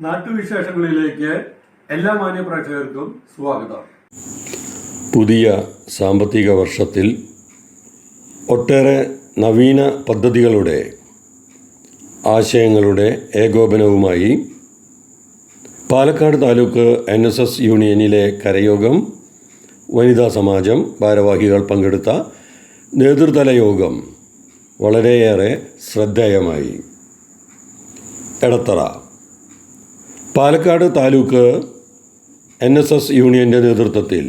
നാട്ടുവിശേഷങ്ങളിലേക്ക് എല്ലാ മാന്യ പ്രേക്ഷകർക്കും സ്വാഗതം. പുതിയ സാമ്പത്തിക വർഷത്തിൽ ഒട്ടേറെ നവീന പദ്ധതികളുടെ ആശയങ്ങളുടെ ഏകോപനവുമായി പാലക്കാട് താലൂക്ക് NSS യൂണിയനിലെ കരയോഗം, വനിതാ സമാജം ഭാരവാഹികൾ പങ്കെടുത്ത നേതൃതല യോഗം വളരെയേറെ ശ്രദ്ധേയമായി. എടത്തറ പാലക്കാട് താലൂക്ക് NSS യൂണിയൻ്റെ നേതൃത്വത്തിൽ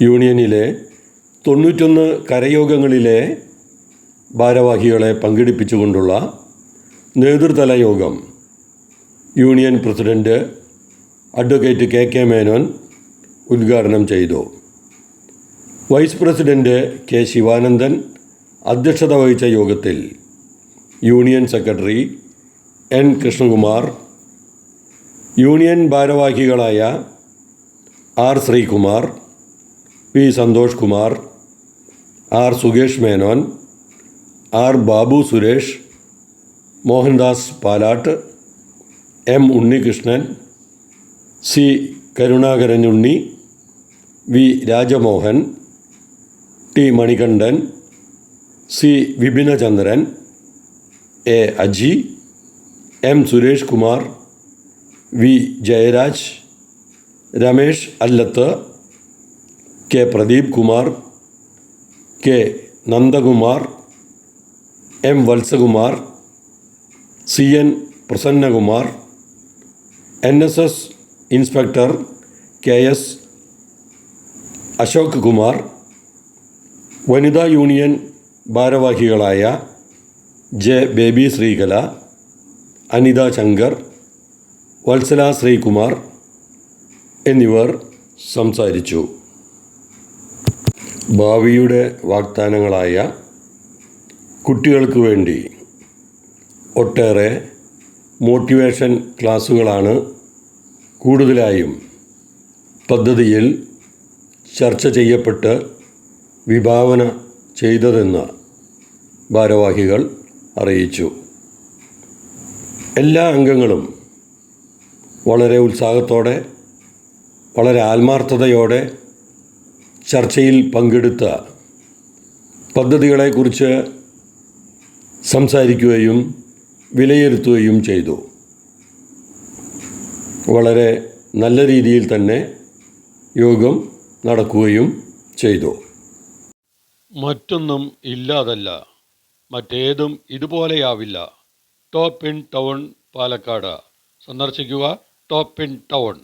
യൂണിയനിലെ 91 കരയോഗങ്ങളിലെ ഭാരവാഹികളെ പങ്കെടുപ്പിച്ചുകൊണ്ടുള്ള നേതൃതല യോഗം union president advocate KK Menon ഉദ്ഘാടനം ചെയ്തു. വൈസ് പ്രസിഡന്റ് K ശിവാനന്ദൻ അധ്യക്ഷത വഹിച്ച യോഗത്തിൽ union secretary N Krishnakumar, union ഭാരവാഹികളായ R Sreekumar, P Santhosh Kumar, R Sukesh Menon, R Babu Suresh, Mohandas Palatt, M Unnikrishnan, C Karunakaran Unni, V Rajamohan, T Manikandan, C Vipinachandran, A Aji, M Suresh Kumar, V Jayaraj, Ramesh Allath, K Pradeep Kumar, K Nandakumar, M Valsakumar, CN Prasannakumar, NSS inspector KS Ashok Kumar, വനിതാ യൂണിയൻ ഭാരവാഹികളായ J baby Sreekala, Anitha Shankar, Vatsala Sreekumar എന്നിവർ സംസാരിച്ചു. ഭാവിയുടെ വാഗ്ദാനങ്ങളായ കുട്ടികൾക്ക് വേണ്ടി ഒട്ടേറെ മോട്ടിവേഷൻ ക്ലാസുകളാണ് കൂടുതലായും പദ്ധതിയിൽ ചർച്ച ചെയ്യപ്പെട്ട് വിഭാവന ചെയ്തതെന്ന് ഭാരവാഹികൾ അറിയിച്ചു. എല്ലാ അംഗങ്ങളും വളരെ ഉത്സാഹത്തോടെ, വളരെ ആത്മാർത്ഥതയോടെ ചർച്ചയിൽ പങ്കെടുത്ത പദ്ധതികളെക്കുറിച്ച് സംസാരിക്കുകയും വിലയിരുത്തുകയും ചെയ്തു. വളരെ നല്ല രീതിയിൽ തന്നെ യോഗം നടക്കുകയും ചെയ്തു. മറ്റൊന്നും ഇല്ലാതല്ല, മറ്റേതും ഇതുപോലെയാവില്ല. ടോപ്പ് ഇൻ ടൗൺ പാലക്കാട് സന്ദർശിക്കുക. Top in town.